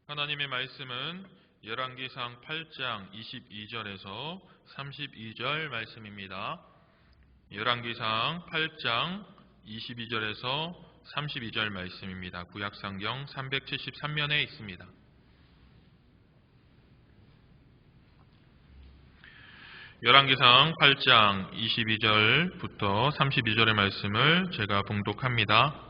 하나님의 말씀은 열왕기상 8장 22절에서 32절 말씀입니다. 열왕기상 8장 22절에서 32절 말씀입니다. 구약성경 373면에 있습니다. 열왕기상 8장 22절부터 32절의 말씀을 제가 봉독합니다.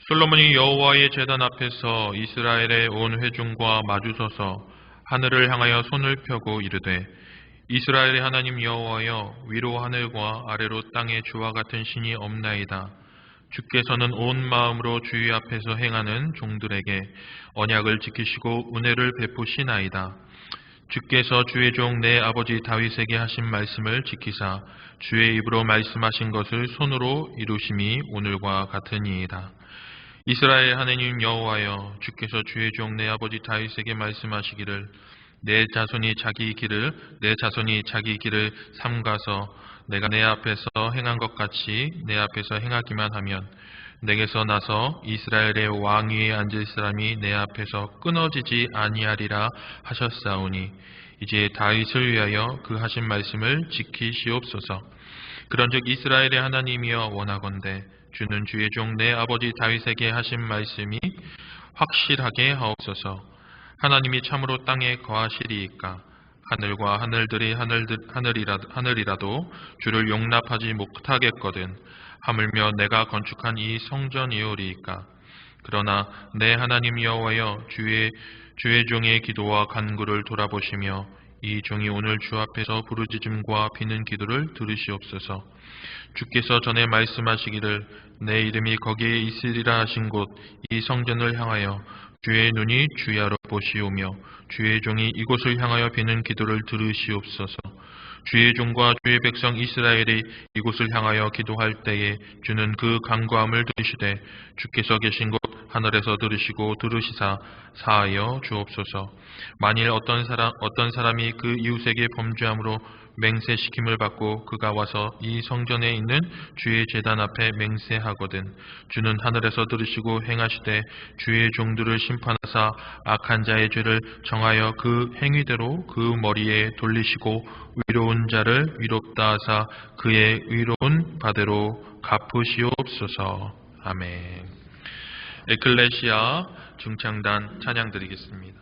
솔로몬이 여호와의 제단 앞에서 이스라엘의 온 회중과 마주서서 하늘을 향하여 손을 펴고 이르되, 이스라엘의 하나님 여호와여, 위로 하늘과 아래로 땅에 주와 같은 신이 없나이다. 주께서는 온 마음으로 주의 앞에서 행하는 종들에게 언약을 지키시고 은혜를 베푸시나이다. 주께서 주의 종 내 아버지 다윗에게 하신 말씀을 지키사 주의 입으로 말씀하신 것을 손으로 이루심이 오늘과 같으니이다. 이스라엘 하나님 여호와여, 주께서 주의 종 내 아버지 다윗에게 말씀하시기를 내 자손이 자기 길을 삼가서 내가 내 앞에서 행한 것 같이 내 앞에서 행하기만 하면 내게서 나서 이스라엘의 왕 위에 앉을 사람이 내 앞에서 끊어지지 아니하리라 하셨사오니, 이제 다윗을 위하여 그 하신 말씀을 지키시옵소서. 그런즉 이스라엘의 하나님이여, 원하건대 주는 주의 종 내 아버지 다윗에게 하신 말씀이 확실하게 하옵소서. 하나님이 참으로 땅에 거하시리이까? 하늘과 하늘이라도 주를 용납하지 못하겠거든. 하물며 내가 건축한 이 성전이오리이까? 그러나 내 하나님 여호와여, 주의 종의 기도와 간구를 돌아보시며 이 종이 오늘 주 앞에서 부르짖음과 비는 기도를 들으시옵소서. 주께서 전에 말씀하시기를 내 이름이 거기에 있으리라 하신 곳 이 성전을 향하여 주의 눈이 주야로 보시오며 주의 종이 이곳을 향하여 비는 기도를 들으시옵소서. 주의 종과 주의 백성 이스라엘이 이곳을 향하여 기도할 때에 주는 그 간구함을 들으시되 주께서 계신 곳 하늘에서 들으시고 들으시사 사하여 주옵소서. 만일 어떤 사람이 그 이웃에게 범죄함으로 맹세시킴을 받고 그가 와서 이 성전에 있는 주의 제단 앞에 맹세하거든 주는 하늘에서 들으시고 행하시되 주의 종들을 심판하사 악한 자의 죄를 정하여 그 행위대로 그 머리에 돌리시고 위로운 자를 위롭다 하사 그의 위로운 바대로 갚으시옵소서. 아멘. 에클레시아 중창단 찬양 드리겠습니다.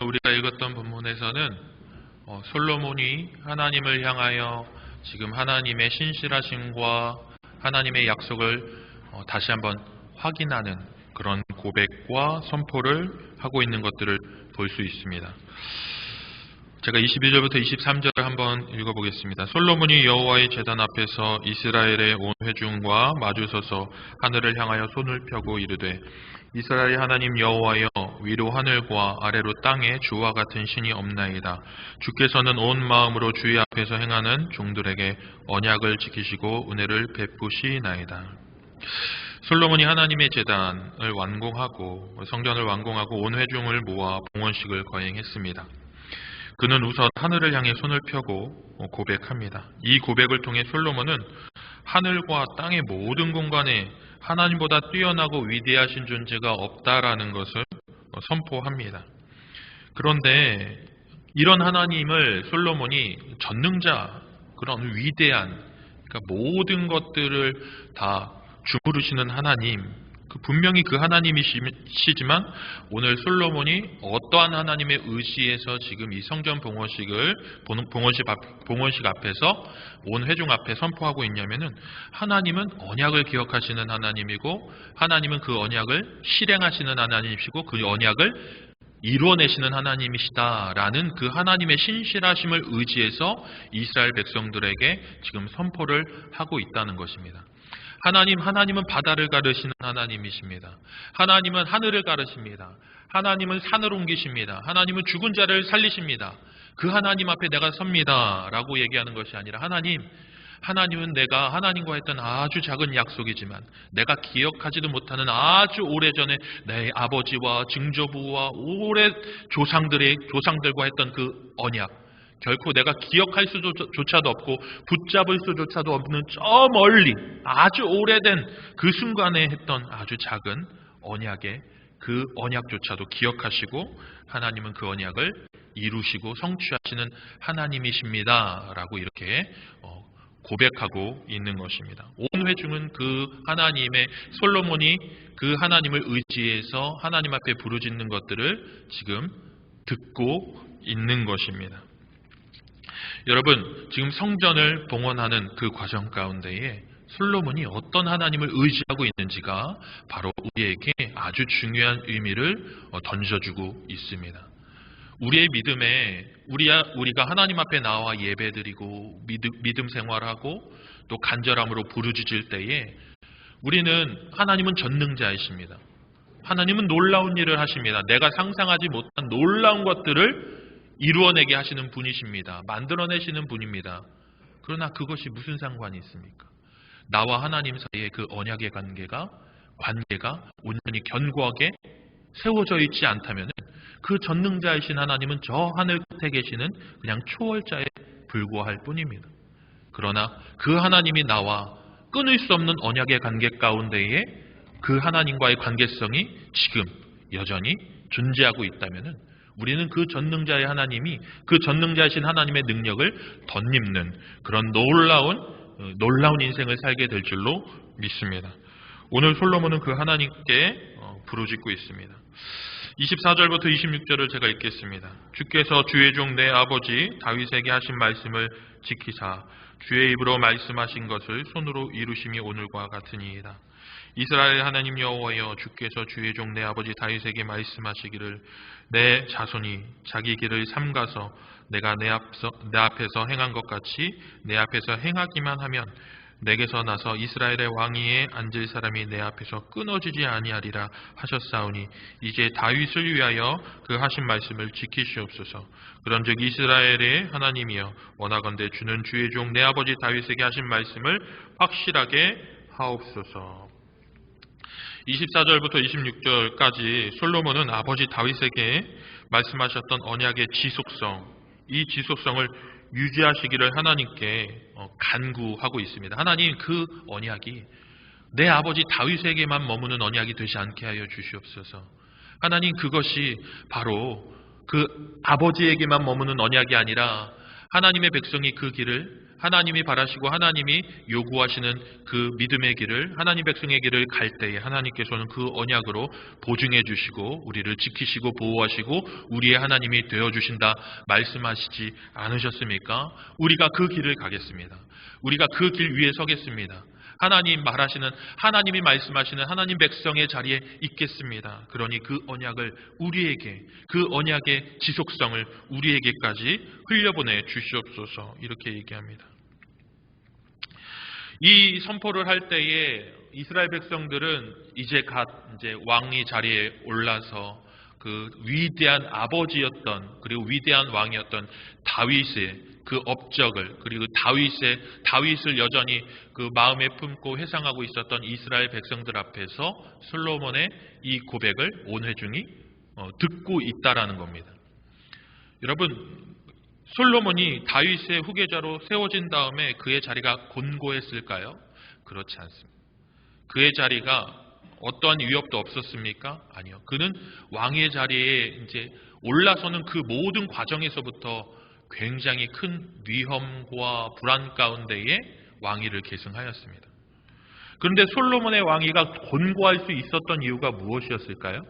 우리가 읽었던 본문에서는 솔로몬이 하나님을 향하여 지금 하나님의 신실하심과 하나님의 약속을 다시 한번 확인하는 그런 고백과 선포를 하고 있는 것들을 볼 수 있습니다. 제가 22절부터 23절을 한번 읽어보겠습니다. 솔로몬이 여호와의 제단 앞에서 이스라엘의 온 회중과 마주서서 하늘을 향하여 손을 펴고 이르되 이스라엘 하나님 여호와여, 위로 하늘과 아래로 땅에 주와 같은 신이 없나이다. 주께서는 온 마음으로 주의 앞에서 행하는 종들에게 언약을 지키시고 은혜를 베푸시나이다. 솔로몬이 하나님의 제단을 완공하고 성전을 완공하고 온 회중을 모아 봉헌식을 거행했습니다. 그는 우선 하늘을 향해 손을 펴고 고백합니다. 이 고백을 통해 솔로몬은 하늘과 땅의 모든 공간에 하나님보다 뛰어나고 위대하신 존재가 없다라는 것을 선포합니다. 그런데 이런 하나님을 솔로몬이 전능자, 그런 위대한, 그러니까 모든 것들을 다 주무르시는 하나님, 분명히 그 하나님이시지만 오늘 솔로몬이 어떠한 하나님의 의지에서 지금 이 성전 봉헌식 앞에서 온 회중 앞에 선포하고 있냐면은, 하나님은 언약을 기억하시는 하나님이고 하나님은 그 언약을 실행하시는 하나님이시고 그 언약을 이루어내시는 하나님이시다라는 그 하나님의 신실하심을 의지해서 이스라엘 백성들에게 지금 선포를 하고 있다는 것입니다. 하나님은 바다를 가르시는 하나님이십니다. 하나님은 하늘을 가르십니다. 하나님은 산을 옮기십니다. 하나님은 죽은 자를 살리십니다. 그 하나님 앞에 내가 섭니다 라고 얘기하는 것이 아니라, 하나님은 내가 하나님과 했던 아주 작은 약속이지만 내가 기억하지도 못하는 아주 오래전에 내 아버지와 증조부와 오래 조상들과 했던 그 언약, 결코 내가 기억할 수조차도 없고 붙잡을 수조차도 없는 저 멀리 아주 오래된 그 순간에 했던 아주 작은 언약의 그 언약조차도 기억하시고 하나님은 그 언약을 이루시고 성취하시는 하나님이십니다 라고 이렇게 고백하고 있는 것입니다. 온 회중은 그 하나님의, 솔로몬이 그 하나님을 의지해서 하나님 앞에 부르짖는 것들을 지금 듣고 있는 것입니다. 여러분, 지금 성전을 봉헌하는 그 과정 가운데에 솔로몬이 어떤 하나님을 의지하고 있는지가 바로 우리에게 아주 중요한 의미를 던져주고 있습니다. 우리의 믿음에 우리가 하나님 앞에 나와 예배드리고 믿음 생활하고 또 간절함으로 부르짖을 때에 우리는, 하나님은 전능자이십니다. 하나님은 놀라운 일을 하십니다. 내가 상상하지 못한 놀라운 것들을 이루어내게 하시는 분이십니다. 만들어내시는 분입니다. 그러나 그것이 무슨 상관이 있습니까? 나와 하나님 사이의 그 언약의 관계가 온전히 견고하게 세워져 있지 않다면 그 전능자이신 하나님은 저 하늘 끝에 계시는 그냥 초월자에 불과할 뿐입니다. 그러나 그 하나님이 나와 끊을 수 없는 언약의 관계 가운데에 그 하나님과의 관계성이 지금 여전히 존재하고 있다면 우리는 그 전능자의 하나님이, 그 전능자이신 하나님의 능력을 덧입는 그런 놀라운 인생을 살게 될 줄로 믿습니다. 오늘 솔로몬은 그 하나님께 부르짖고 있습니다. 24절부터 26절을 제가 읽겠습니다. 주께서 주의 종 내 아버지 다윗에게 하신 말씀을 지키사 주의 입으로 말씀하신 것을 손으로 이루심이 오늘과 같으니이다. 이스라엘 하나님 여호와여, 주께서 주의 종 내 아버지 다윗에게 말씀하시기를 내 자손이 자기 길을 삼가서 내가 내 앞에서 행한 것 같이 내 앞에서 행하기만 하면 내게서 나서 이스라엘의 왕위에 앉을 사람이 내 앞에서 끊어지지 아니하리라 하셨사오니 이제 다윗을 위하여 그 하신 말씀을 지키시옵소서. 그런즉 이스라엘의 하나님이여, 원하건대 주는 주의 종 내 아버지 다윗에게 하신 말씀을 확실하게 하옵소서. 24절부터 26절까지 솔로몬은 아버지 다윗에게 말씀하셨던 언약의 지속성, 이 지속성을 유지하시기를 하나님께 간구하고 있습니다. 하나님, 그 언약이 내 아버지 다윗에게만 머무는 언약이 되지 않게 하여 주시옵소서. 하나님, 그것이 바로 그 아버지에게만 머무는 언약이 아니라 하나님의 백성이 그 길을, 하나님이 바라시고 하나님이 요구하시는 그 믿음의 길을, 하나님 백성의 길을 갈 때에 하나님께서는 그 언약으로 보증해 주시고 우리를 지키시고 보호하시고 우리의 하나님이 되어주신다 말씀하시지 않으셨습니까? 우리가 그 길을 가겠습니다. 우리가 그 길 위에 서겠습니다. 하나님 말하시는, 하나님이 말씀하시는 하나님 백성의 자리에 있겠습니다. 그러니 그 언약을 우리에게, 그 언약의 지속성을 우리에게까지 흘려보내 주시옵소서, 이렇게 얘기합니다. 이 선포를 할 때에 이스라엘 백성들은 이제 왕이 자리에 올라서 그 위대한 아버지였던, 그리고 위대한 왕이었던 다윗의 그 업적을, 그리고 다윗을 여전히 그 마음에 품고 회상하고 있었던 이스라엘 백성들 앞에서 솔로몬의 이 고백을 온 회중이 듣고 있다라는 겁니다. 여러분, 솔로몬이 다윗의 후계자로 세워진 다음에 그의 자리가 곤고했을까요? 그렇지 않습니다. 그의 자리가 어떠한 위협도 없었습니까? 아니요. 그는 왕의 자리에 이제 올라서는 그 모든 과정에서부터 굉장히 큰 위험과 불안 가운데에 왕위를 계승하였습니다. 그런데 솔로몬의 왕위가 곤고할 수 있었던 이유가 무엇이었을까요?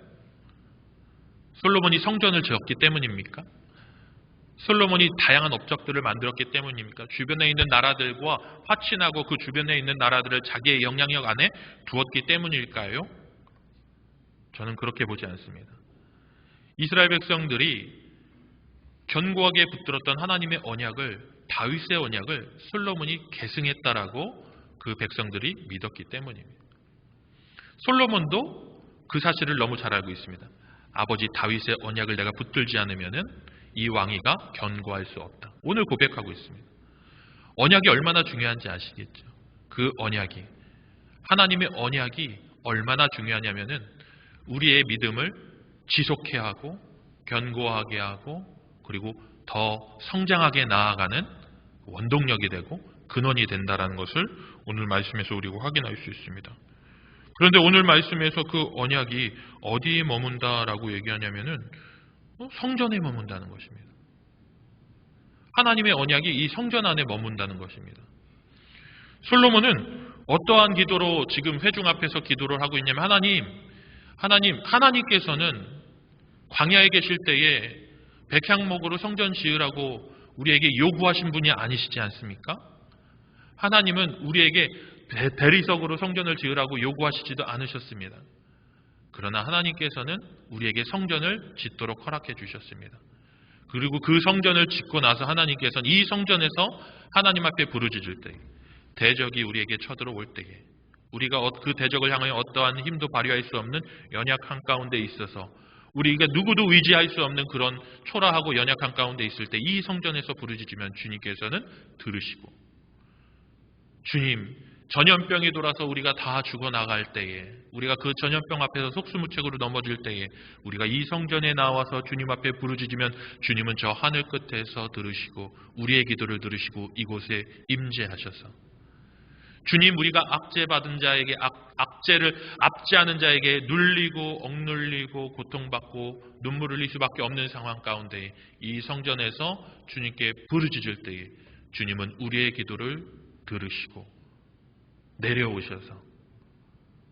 솔로몬이 성전을 지었기 때문입니까? 솔로몬이 다양한 업적들을 만들었기 때문입니까? 주변에 있는 나라들과 화친하고 그 주변에 있는 나라들을 자기의 영향력 안에 두었기 때문일까요? 저는 그렇게 보지 않습니다. 이스라엘 백성들이 견고하게 붙들었던 하나님의 언약을, 다윗의 언약을 솔로몬이 계승했다라고 그 백성들이 믿었기 때문입니다. 솔로몬도 그 사실을 너무 잘 알고 있습니다. 아버지 다윗의 언약을 내가 붙들지 않으면은 이 왕위가 견고할 수 없다. 오늘 고백하고 있습니다. 언약이 얼마나 중요한지 아시겠죠? 그 언약이, 하나님의 언약이 얼마나 중요하냐면은 우리의 믿음을 지속해야 하고 견고하게 하고 그리고 더 성장하게 나아가는 원동력이 되고 근원이 된다라는 것을 오늘 말씀에서 우리가 확인할 수 있습니다. 그런데 오늘 말씀에서 그 언약이 어디에 머문다라고 얘기하냐면은 성전에 머문다는 것입니다. 하나님의 언약이 이 성전 안에 머문다는 것입니다. 솔로몬은 어떠한 기도로 지금 회중 앞에서 기도를 하고 있냐면 하나님께서는 광야에 계실 때에 백향목으로 성전 지으라고 우리에게 요구하신 분이 아니시지 않습니까? 하나님은 우리에게 대리석으로 성전을 지으라고 요구하시지도 않으셨습니다. 그러나 하나님께서는 우리에게 성전을 짓도록 허락해 주셨습니다. 그리고 그 성전을 짓고 나서 하나님께서는 이 성전에서 하나님 앞에 부르짖을 때, 대적이 우리에게 쳐들어올 때에 우리가 그 대적을 향하여 어떠한 힘도 발휘할 수 없는 연약한 가운데 있어서 우리가 누구도 의지할 수 없는 그런 초라하고 연약한 가운데 있을 때 이 성전에서 부르짖으면 주님께서는 들으시고, 주님, 전염병이 돌아서 우리가 다 죽어나갈 때에, 우리가 그 전염병 앞에서 속수무책으로 넘어질 때에 우리가 이 성전에 나와서 주님 앞에 부르짖으면 주님은 저 하늘 끝에서 들으시고 우리의 기도를 들으시고 이곳에 임재하셔서, 주님, 우리가 압제받은 자에게 압제를 압제하는 자에게 눌리고 억눌리고 고통받고 눈물 흘릴 수밖에 없는 상황 가운데 이 성전에서 주님께 부르짖을 때에 주님은 우리의 기도를 들으시고 내려오셔서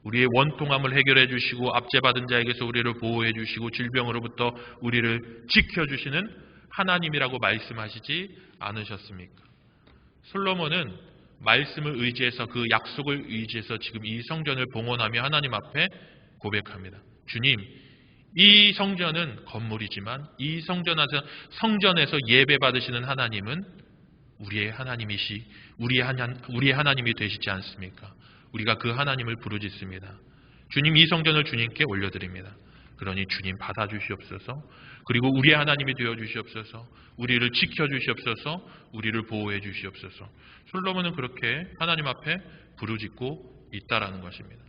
우리의 원통함을 해결해 주시고 압제받은 자에게서 우리를 보호해 주시고 질병으로부터 우리를 지켜주시는 하나님이라고 말씀하시지 않으셨습니까? 솔로몬은 말씀을 의지해서, 그 약속을 의지해서 지금 이 성전을 봉헌하며 하나님 앞에 고백합니다. 주님, 이 성전은 건물이지만 이 성전에서 예배 받으시는 하나님은 우리의 하나님이 되시지 않습니까? 우리가 그 하나님을 부르짖습니다. 주님, 이 성전을 주님께 올려드립니다. 그러니 주님 받아주시옵소서. 그리고 우리의 하나님이 되어주시옵소서. 우리를 지켜주시옵소서. 우리를 보호해 주시옵소서. 솔로몬은 그렇게 하나님 앞에 부르짖고 있다라는 것입니다.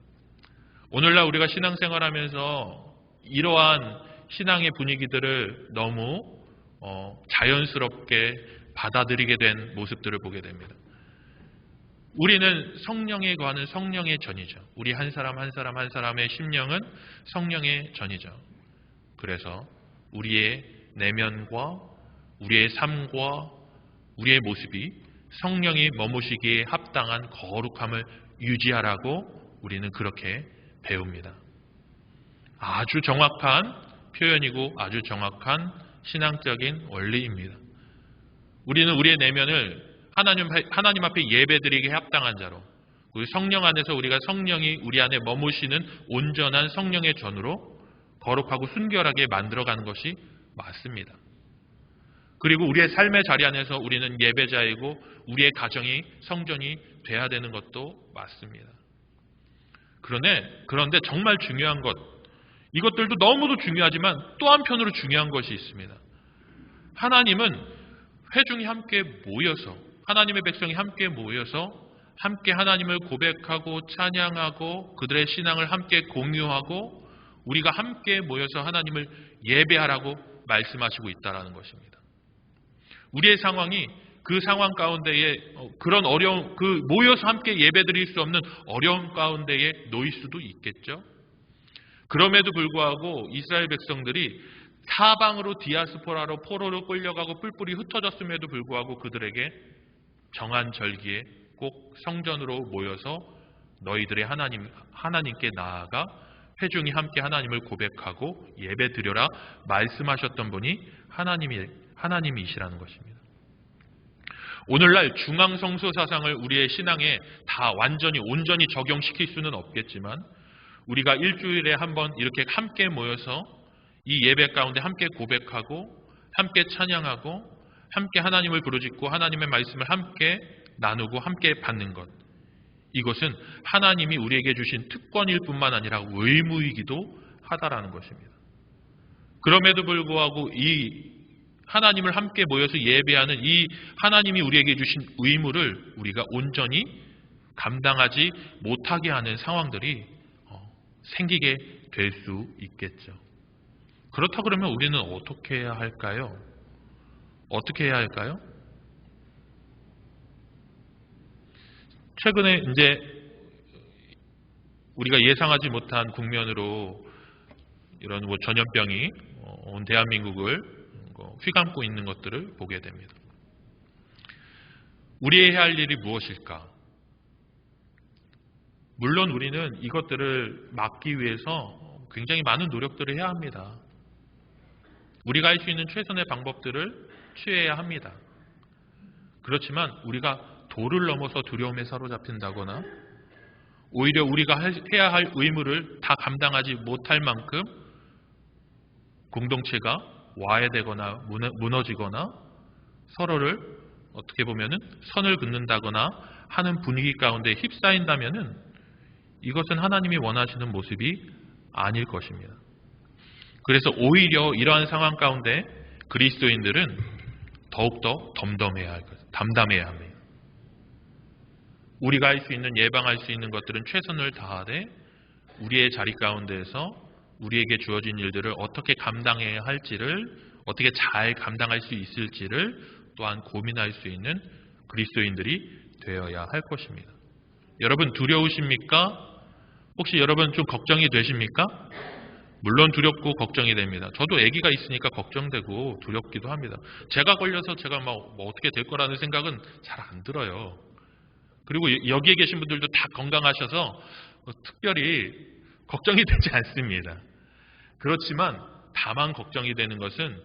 오늘날 우리가 신앙생활하면서 이러한 신앙의 분위기들을 너무 자연스럽게 받아들이게 된 모습들을 보게 됩니다. 우리는 성령에 거하는 성령의 전이죠. 우리 한 사람 한 사람의 심령은 성령의 전이죠. 그래서 우리의 내면과 우리의 삶과 우리의 모습이 성령이 머무시기에 합당한 거룩함을 유지하라고 우리는 그렇게 배웁니다. 아주 정확한 표현이고 아주 정확한 신앙적인 원리입니다. 우리는 우리의 내면을 하나님 앞에 예배드리기에 합당한 자로, 성령 안에서 우리가 성령이 우리 안에 머무시는 온전한 성령의 전으로 거룩하고 순결하게 만들어가는 것이 맞습니다. 그리고 우리의 삶의 자리 안에서 우리는 예배자이고 우리의 가정이 성전이 돼야 되는 것도 맞습니다. 그런데 정말 중요한 것, 이것들도 너무도 중요하지만 또 한편으로 중요한 것이 있습니다. 하나님은 회중이 함께 모여서, 하나님의 백성이 함께 모여서 함께 하나님을 고백하고 찬양하고 그들의 신앙을 함께 공유하고 우리가 함께 모여서 하나님을 예배하라고 말씀하시고 있다는 것입니다. 우리의 상황이 그 상황 가운데에 그런 어려움, 모여서 함께 예배드릴 수 없는 어려움 가운데에 놓일 수도 있겠죠. 그럼에도 불구하고 이스라엘 백성들이 사방으로 디아스포라로 포로로 끌려가고 뿔뿔이 흩어졌음에도 불구하고 그들에게 정한 절기에 꼭 성전으로 모여서 너희들의 하나님께 나아가 회중이 함께 하나님을 고백하고 예배드려라 말씀하셨던 분이 하나님이시라는 것입니다. 오늘날 중앙성소 사상을 우리의 신앙에 다 온전히 적용시킬 수는 없겠지만 우리가 일주일에 한 번 이렇게 함께 모여서 이 예배 가운데 함께 고백하고 함께 찬양하고 함께 하나님을 부르짖고 하나님의 말씀을 함께 나누고 함께 받는 것, 이것은 하나님이 우리에게 주신 특권일 뿐만 아니라 의무이기도 하다라는 것입니다. 그럼에도 불구하고 이 하나님을 함께 모여서 예배하는 이 하나님이 우리에게 주신 의무를 우리가 온전히 감당하지 못하게 하는 상황들이 생기게 될 수 있겠죠. 그렇다 그러면 우리는 어떻게 해야 할까요? 어떻게 해야 할까요? 최근에 이제 우리가 예상하지 못한 국면으로 이런 전염병이 온 대한민국을 휘감고 있는 것들을 보게 됩니다. 우리의 해야 할 일이 무엇일까? 물론 우리는 이것들을 막기 위해서 굉장히 많은 노력들을 해야 합니다. 우리가 할 수 있는 최선의 방법들을 취해야 합니다. 그렇지만 우리가 도를 넘어서 두려움에 사로잡힌다거나 오히려 우리가 해야 할 의무를 다 감당하지 못할 만큼 공동체가 와해되거나 무너지거나 서로를 어떻게 보면은 선을 긋는다거나 하는 분위기 가운데 휩싸인다면은 이것은 하나님이 원하시는 모습이 아닐 것입니다. 그래서 오히려 이러한 상황 가운데 그리스도인들은 더욱더 담담해야 합니다. 우리가 할 수 있는, 예방할 수 있는 것들은 최선을 다하되 우리의 자리 가운데에서 우리에게 주어진 일들을 어떻게 감당해야 할지를, 어떻게 잘 감당할 수 있을지를 또한 고민할 수 있는 그리스도인들이 되어야 할 것입니다. 여러분 두려우십니까? 혹시 여러분 좀 걱정이 되십니까? 물론 두렵고 걱정이 됩니다. 저도 아기가 있으니까 걱정되고 두렵기도 합니다. 제가 걸려서 제가 뭐 어떻게 될 거라는 생각은 잘 안 들어요. 그리고 여기에 계신 분들도 다 건강하셔서 특별히 걱정이 되지 않습니다. 그렇지만 다만 걱정이 되는 것은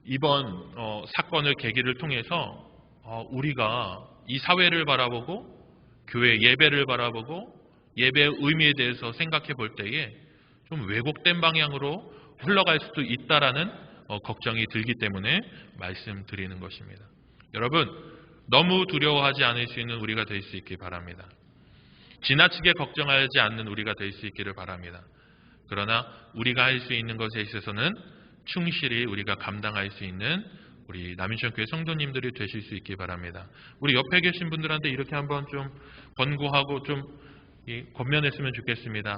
이번 사건을 계기를 통해서 우리가 이 사회를 바라보고 교회 예배를 바라보고 예배의 의미에 대해서 생각해 볼 때에 좀 왜곡된 방향으로 흘러갈 수도 있다라는 걱정이 들기 때문에 말씀드리는 것입니다. 여러분 너무 두려워하지 않을 수 있는 우리가 될 수 있길 바랍니다. 지나치게 걱정하지 않는 우리가 될 수 있기를 바랍니다. 그러나 우리가 할 수 있는 것에 있어서는 충실히 우리가 감당할 수 있는 우리 남인천교회 성도님들이 되실 수 있길 바랍니다. 우리 옆에 계신 분들한테 이렇게 한번 좀 권고하고 좀 권면했으면 좋겠습니다.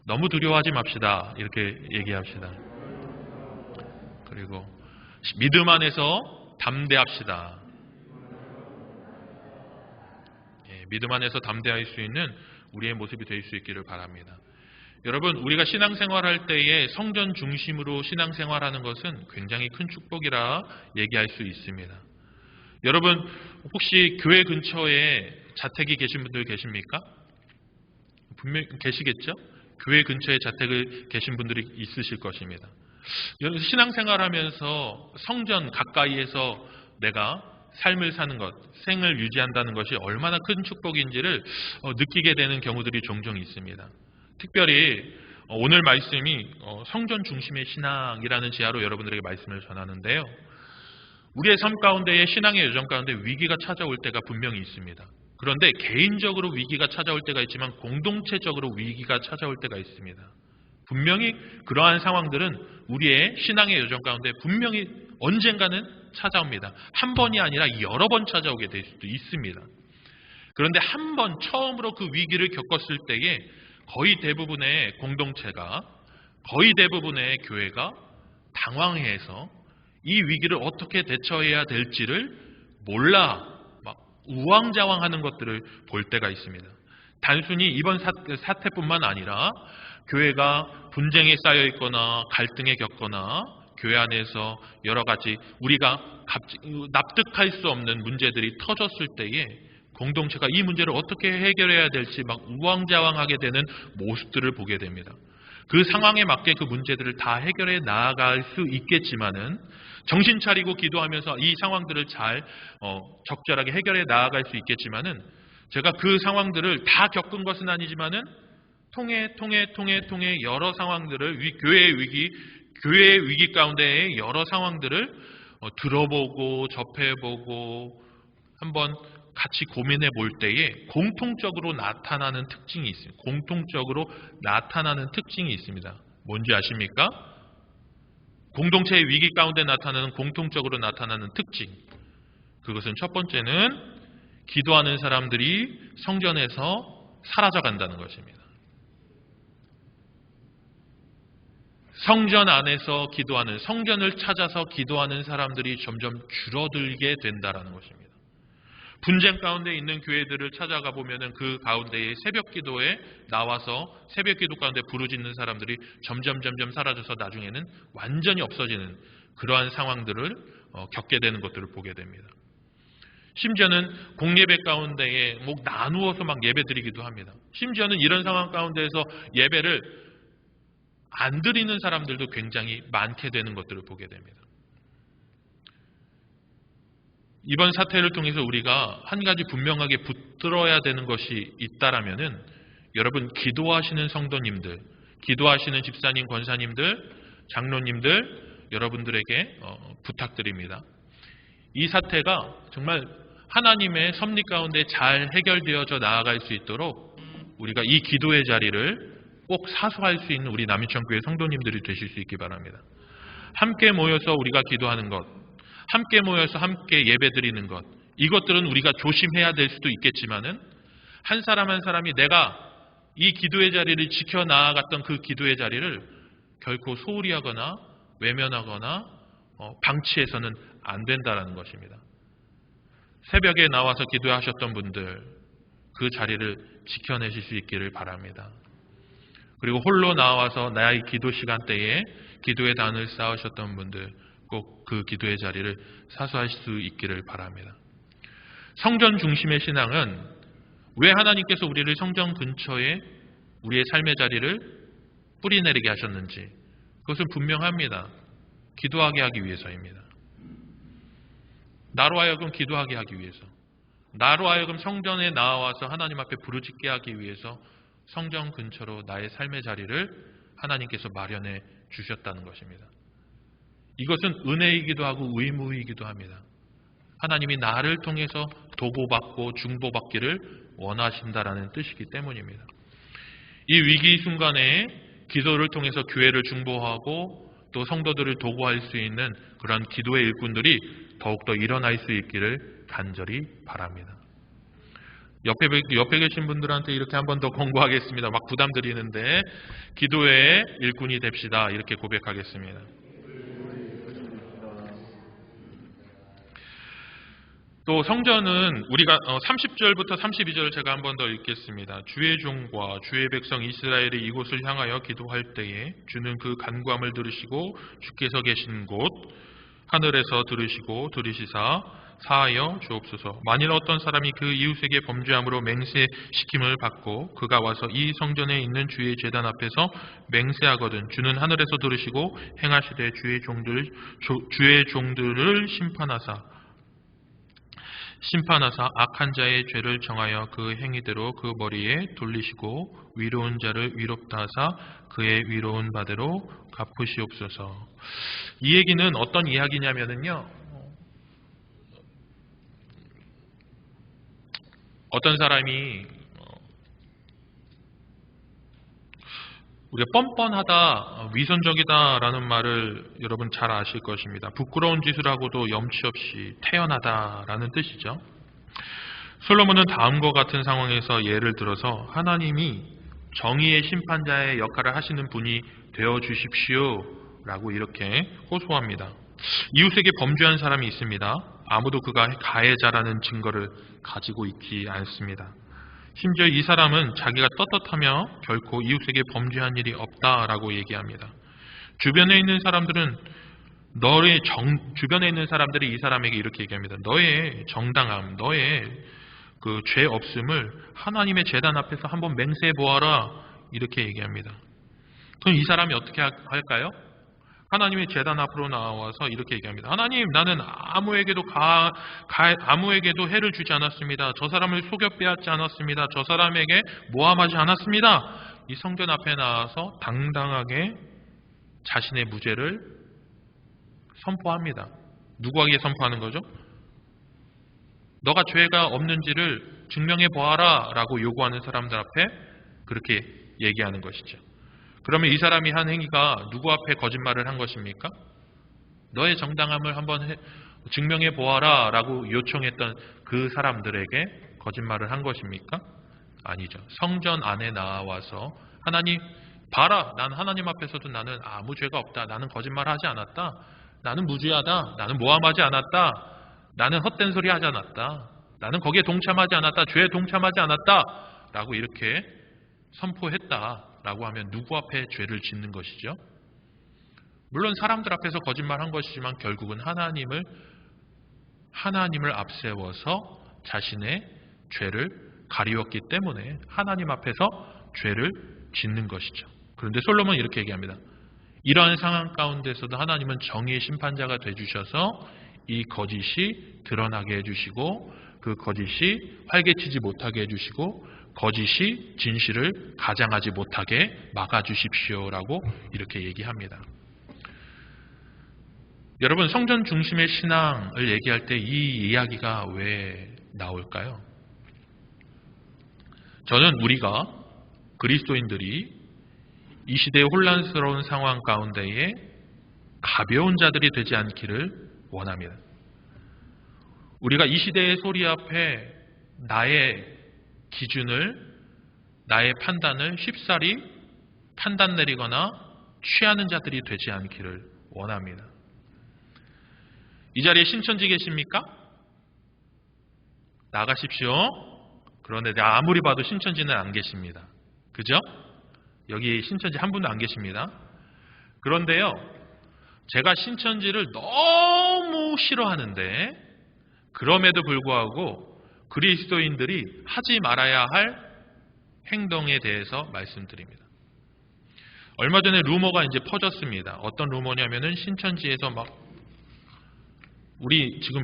너무 두려워하지 맙시다. 이렇게 얘기합시다. 그리고 믿음 안에서 담대합시다. 믿음 안에서 담대할 수 있는 우리의 모습이 될 수 있기를 바랍니다. 여러분 우리가 신앙생활할 때에 성전 중심으로 신앙생활하는 것은 굉장히 큰 축복이라 얘기할 수 있습니다. 여러분 혹시 교회 근처에 자택이 계신 분들 계십니까? 분명히 계시겠죠? 교회 근처에 자택을 계신 분들이 있으실 것입니다. 신앙생활하면서 성전 가까이에서 내가 삶을 사는 것, 생을 유지한다는 것이 얼마나 큰 축복인지를 느끼게 되는 경우들이 종종 있습니다. 특별히 오늘 말씀이 성전 중심의 신앙이라는 지하로 여러분들에게 말씀을 전하는데요. 우리의 삶 가운데에 신앙의 여정 가운데 위기가 찾아올 때가 분명히 있습니다. 그런데 개인적으로 위기가 찾아올 때가 있지만 공동체적으로 위기가 찾아올 때가 있습니다. 분명히 그러한 상황들은 우리의 신앙의 여정 가운데 분명히 언젠가는 찾아옵니다. 한 번이 아니라 여러 번 찾아오게 될 수도 있습니다. 그런데 한 번 처음으로 그 위기를 겪었을 때에 거의 대부분의 공동체가, 거의 대부분의 교회가 당황해서 이 위기를 어떻게 대처해야 될지를 몰라 막 우왕좌왕하는 것들을 볼 때가 있습니다. 단순히 이번 사태뿐만 아니라 교회가 분쟁에 쌓여 있거나 갈등에 겪거나 교회 안에서 여러 가지 우리가 납득할 수 없는 문제들이 터졌을 때에 공동체가 이 문제를 어떻게 해결해야 될지 막 우왕좌왕하게 되는 모습들을 보게 됩니다. 그 상황에 맞게 그 문제들을 다 해결해 나아갈 수 있겠지만은 정신 차리고 기도하면서 이 상황들을 잘 적절하게 해결해 나아갈 수 있겠지만은 제가 그 상황들을 다 겪은 것은 아니지만은 통해 여러 상황들을 교회의 위기 가운데의 여러 상황들을 들어보고 접해보고 한번 같이 고민해 볼 때에 공통적으로 나타나는 특징이 있습니다. 공통적으로 나타나는 특징이 있습니다. 뭔지 아십니까? 공동체의 위기 가운데 나타나는 공통적으로 나타나는 특징. 그것은 첫 번째는 기도하는 사람들이 성전에서 사라져 간다는 것입니다. 성전 안에서 기도하는, 성전을 찾아서 기도하는 사람들이 점점 줄어들게 된다는 것입니다. 분쟁 가운데 있는 교회들을 찾아가 보면은 그 가운데에 새벽 기도에 나와서 새벽 기도 가운데 부르짖는 사람들이 점점 사라져서 나중에는 완전히 없어지는 그러한 상황들을 겪게 되는 것들을 보게 됩니다. 심지어는 공예배 가운데에 나누어서 막 예배 드리기도 합니다. 심지어는 이런 상황 가운데에서 예배를 안 드리는 사람들도 굉장히 많게 되는 것들을 보게 됩니다. 이번 사태를 통해서 우리가 한 가지 분명하게 붙들어야 되는 것이 있다라면은 여러분 기도하시는 성도님들, 기도하시는 집사님, 권사님들, 장로님들 여러분들에게 부탁드립니다. 이 사태가 정말 하나님의 섭리 가운데 잘 해결되어져 나아갈 수 있도록 우리가 이 기도의 자리를 꼭 사수할 수 있는 우리 남인천교회 성도님들이 되실 수 있기 바랍니다. 함께 모여서 우리가 기도하는 것, 함께 모여서 함께 예배드리는 것, 이것들은 우리가 조심해야 될 수도 있겠지만은 한 사람 한 사람이 내가 이 기도의 자리를 지켜나아갔던 그 기도의 자리를 결코 소홀히 하거나 외면하거나 방치해서는 안 된다는 것입니다. 새벽에 나와서 기도하셨던 분들 그 자리를 지켜내실 수 있기를 바랍니다. 그리고 홀로 나와서 나의 기도 시간대에 기도의 단을 쌓으셨던 분들 꼭 그 기도의 자리를 사수하실 수 있기를 바랍니다. 성전 중심의 신앙은 왜 하나님께서 우리를 성전 근처에 우리의 삶의 자리를 뿌리내리게 하셨는지 그것은 분명합니다. 기도하게 하기 위해서입니다. 나로 하여금 기도하게 하기 위해서, 나로 하여금 성전에 나와서 하나님 앞에 부르짖게 하기 위해서 성전 근처로 나의 삶의 자리를 하나님께서 마련해 주셨다는 것입니다. 이것은 은혜이기도 하고 의무이기도 합니다. 하나님이 나를 통해서 도보받고 중보받기를 원하신다라는 뜻이기 때문입니다. 이 위기 순간에 기도를 통해서 교회를 중보하고 또 성도들을 도구할 수 있는 그런 기도의 일꾼들이 더욱더 일어날 수 있기를 간절히 바랍니다. 옆에 계신 분들한테 이렇게 한 번 더 권고하겠습니다. 막 부담 드리는데 기도의 일꾼이 됩시다. 이렇게 고백하겠습니다. 또 성전은 우리가 30절부터 32절 제가 한 번 더 읽겠습니다. 주의 종과 주의 백성 이스라엘이 이곳을 향하여 기도할 때에 주는 그 간구함을 들으시고 주께서 계신 곳 하늘에서 들으시고 들으시사 사하여 주옵소서. 만일 어떤 사람이 그 이웃에게 범죄함으로 맹세시킴을 받고 그가 와서 이 성전에 있는 주의 제단 앞에서 맹세하거든 주는 하늘에서 들으시고 행하시되 주의 종들을 심판하사 악한 자의 죄를 정하여 그 행위대로 그 머리에 돌리시고 위로운 자를 위롭다 하사 그의 위로운 바대로 갚으시옵소서. 이 얘기는 어떤 이야기냐면요, 어떤 사람이 우리가 뻔뻔하다, 위선적이다라는 말을 여러분 잘 아실 것입니다. 부끄러운 짓을 하고도 염치 없이 태연하다라는 뜻이죠. 솔로몬은 다음과 같은 상황에서 예를 들어서 하나님이 정의의 심판자의 역할을 하시는 분이 되어 주십시오 라고 이렇게 호소합니다. 이웃에게 범죄한 사람이 있습니다. 아무도 그가 가해자라는 증거를 가지고 있지 않습니다. 심지어 이 사람은 자기가 떳떳하며 결코 이웃에게 범죄한 일이 없다라고 얘기합니다. 주변에 있는 사람들이 이 사람에게 이렇게 얘기합니다. 너의 정당함, 너의 그 죄 없음을 하나님의 제단 앞에서 한번 맹세해 보아라 이렇게 얘기합니다. 그럼 이 사람이 어떻게 할까요? 하나님의 제단 앞으로 나와서 이렇게 얘기합니다. 하나님, 나는 아무에게도 해를 주지 않았습니다. 저 사람을 속여 빼앗지 않았습니다. 저 사람에게 모함하지 않았습니다. 이 성전 앞에 나와서 당당하게 자신의 무죄를 선포합니다. 누구에게 선포하는 거죠? 너가 죄가 없는지를 증명해 보아라 라고 요구하는 사람들 앞에 그렇게 얘기하는 것이죠. 그러면 이 사람이 한 행위가 누구 앞에 거짓말을 한 것입니까? 너의 정당함을 한번 증명해 보아라 라고 요청했던 그 사람들에게 거짓말을 한 것입니까? 아니죠. 성전 안에 나와서 하나님 봐라, 난 하나님 앞에서도 나는 아무 죄가 없다. 나는 거짓말하지 않았다. 나는 무죄하다. 나는 모함하지 않았다. 나는 헛된 소리 하지 않았다. 나는 거기에 동참하지 않았다. 죄에 동참하지 않았다. 라고 이렇게 선포했다. 라고 하면 누구 앞에 죄를 짓는 것이죠? 물론 사람들 앞에서 거짓말한 것이지만 결국은 하나님을 앞세워서 자신의 죄를 가리웠기 때문에 하나님 앞에서 죄를 짓는 것이죠. 그런데 솔로몬은 이렇게 얘기합니다. 이러한 상황 가운데서도 하나님은 정의의 심판자가 되주셔서 이 거짓이 드러나게 해주시고 그 거짓이 활개치지 못하게 해주시고 거짓이 진실을 가장하지 못하게 막아주십시오라고 이렇게 얘기합니다. 여러분, 성전 중심의 신앙을 얘기할 때 이 이야기가 왜 나올까요? 저는 우리가 그리스도인들이 이 시대의 혼란스러운 상황 가운데에 가벼운 자들이 되지 않기를 원합니다. 우리가 이 시대의 소리 앞에 나의 기준을, 나의 판단을 쉽사리 판단 내리거나 취하는 자들이 되지 않기를 원합니다. 이 자리에 신천지 계십니까? 나가십시오. 그런데 내가 아무리 봐도 신천지는 안 계십니다. 그죠? 여기 신천지 한 분도 안 계십니다. 그런데요, 제가 신천지를 너무 싫어하는데 그럼에도 불구하고 그리스도인들이 하지 말아야 할 행동에 대해서 말씀드립니다. 얼마 전에 루머가 이제 퍼졌습니다. 어떤 루머냐면은 신천지에서 막 우리 지금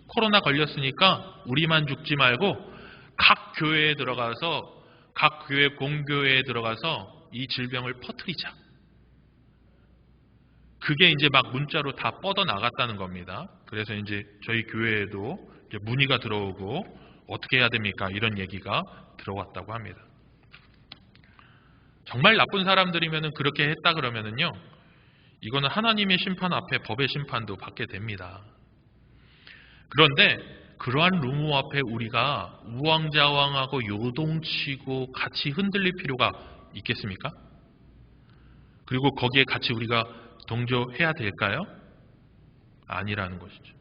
코로나 걸렸으니까 우리만 죽지 말고 각 교회에 들어가서 각 교회 공교회에 들어가서 이 질병을 퍼뜨리자. 그게 이제 막 문자로 다 뻗어 나갔다는 겁니다. 그래서 이제 저희 교회에도 이제 문의가 들어오고 어떻게 해야 됩니까? 이런 얘기가 들어왔다고 합니다. 정말 나쁜 사람들이면 그렇게 했다 그러면은요, 이거는 하나님의 심판 앞에 법의 심판도 받게 됩니다. 그런데 그러한 루머 앞에 우리가 우왕좌왕하고 요동치고 같이 흔들릴 필요가 있겠습니까? 그리고 거기에 같이 우리가 동조해야 될까요? 아니라는 것이죠.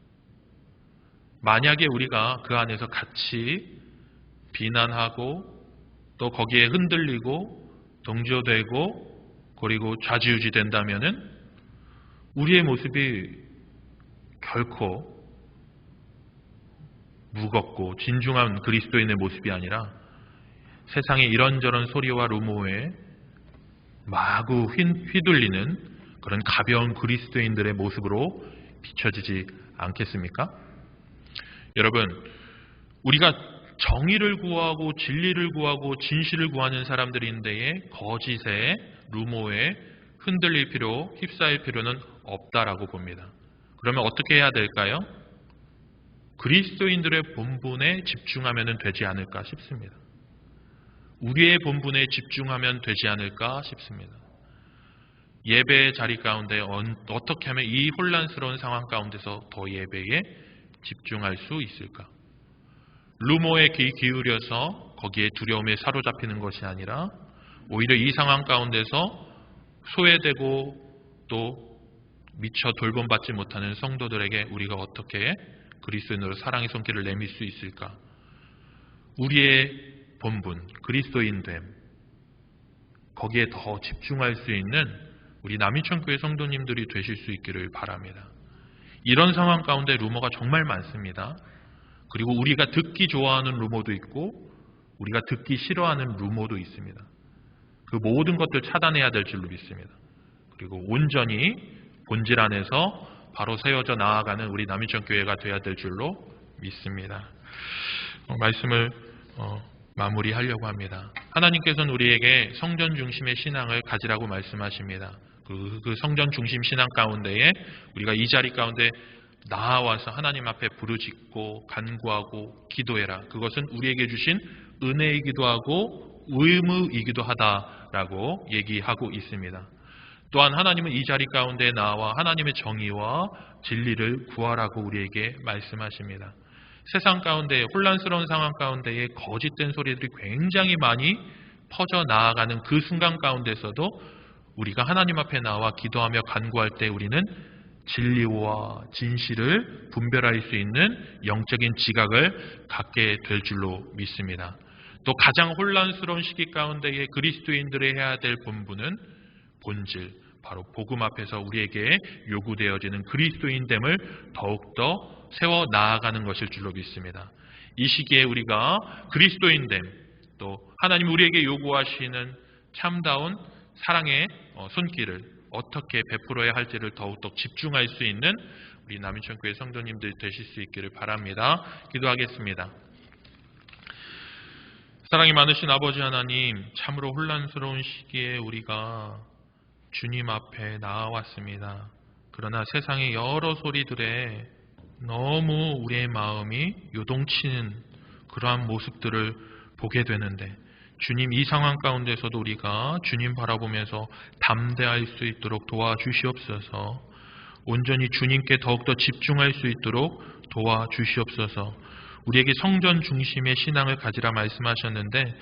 만약에 우리가 그 안에서 같이 비난하고 또 거기에 흔들리고 동조되고 그리고 좌지우지 된다면은 우리의 모습이 결코 무겁고 진중한 그리스도인의 모습이 아니라 세상의 이런저런 소리와 루머에 마구 휘둘리는 그런 가벼운 그리스도인들의 모습으로 비춰지지 않겠습니까? 여러분, 우리가 정의를 구하고 진리를 구하고 진실을 구하는 사람들인데에 거짓에 루머에 흔들릴 필요, 휩싸일 필요는 없다라고 봅니다. 그러면 어떻게 해야 될까요? 그리스도인들의 본분에 집중하면 되지 않을까 싶습니다. 우리의 본분에 집중하면 되지 않을까 싶습니다. 예배의 자리 가운데 어떻게 하면 이 혼란스러운 상황 가운데서 더 예배에 집중할 수 있을까? 루머에 귀 기울여서 거기에 두려움에 사로잡히는 것이 아니라 오히려 이 상황 가운데서 소외되고 또 미처 돌봄받지 못하는 성도들에게 우리가 어떻게 그리스도인으로 사랑의 손길을 내밀 수 있을까? 우리의 본분, 그리스도인됨, 거기에 더 집중할 수 있는 우리 남인천교회 성도님들이 되실 수 있기를 바랍니다. 이런 상황 가운데 루머가 정말 많습니다. 그리고 우리가 듣기 좋아하는 루머도 있고 우리가 듣기 싫어하는 루머도 있습니다. 그 모든 것들 차단해야 될 줄로 믿습니다. 그리고 온전히 본질 안에서 바로 세워져 나아가는 우리 남인천교회가 되어야 될 줄로 믿습니다. 말씀을 마무리하려고 합니다. 하나님께서는 우리에게 성전 중심의 신앙을 가지라고 말씀하십니다. 그 성전 중심 신앙 가운데에 우리가 이 자리 가운데 나와서 하나님 앞에 부르짖고 간구하고 기도해라. 그것은 우리에게 주신 은혜이기도 하고 의무이기도 하다라고 얘기하고 있습니다. 또한 하나님은 이 자리 가운데 나와 하나님의 정의와 진리를 구하라고 우리에게 말씀하십니다. 세상 가운데 혼란스러운 상황 가운데에 거짓된 소리들이 굉장히 많이 퍼져 나아가는 그 순간 가운데서도 우리가 하나님 앞에 나와 기도하며 간구할 때 우리는 진리와 진실을 분별할 수 있는 영적인 지각을 갖게 될 줄로 믿습니다. 또 가장 혼란스러운 시기 가운데에 그리스도인들이 해야 될 본분은 본질, 바로 복음 앞에서 우리에게 요구되어지는 그리스도인됨을 더욱더 세워 나아가는 것일 줄로 믿습니다. 이 시기에 우리가 그리스도인됨, 또 하나님 우리에게 요구하시는 참다운 사랑의 손길을 어떻게 베풀어야 할지를 더욱더 집중할 수 있는 우리 남인천교회 성도님들 되실 수 있기를 바랍니다. 기도하겠습니다. 사랑이 많으신 아버지 하나님, 참으로 혼란스러운 시기에 우리가 주님 앞에 나아왔습니다. 그러나 세상의 여러 소리들에 너무 우리의 마음이 요동치는 그러한 모습들을 보게 되는데 주님, 이 상황 가운데서도 우리가 주님 바라보면서 담대할 수 있도록 도와주시옵소서. 온전히 주님께 더욱더 집중할 수 있도록 도와주시옵소서. 우리에게 성전 중심의 신앙을 가지라 말씀하셨는데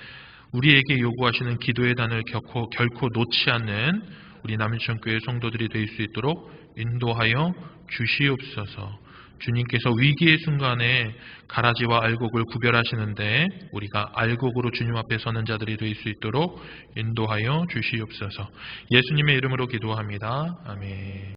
우리에게 요구하시는 기도의 단을 결코 놓지 않는 우리 남인천교회 성도들이 될 수 있도록 인도하여 주시옵소서. 주님께서 위기의 순간에 가라지와 알곡을 구별하시는데 우리가 알곡으로 주님 앞에 서는 자들이 될 수 있도록 인도하여 주시옵소서. 예수님의 이름으로 기도합니다. 아멘.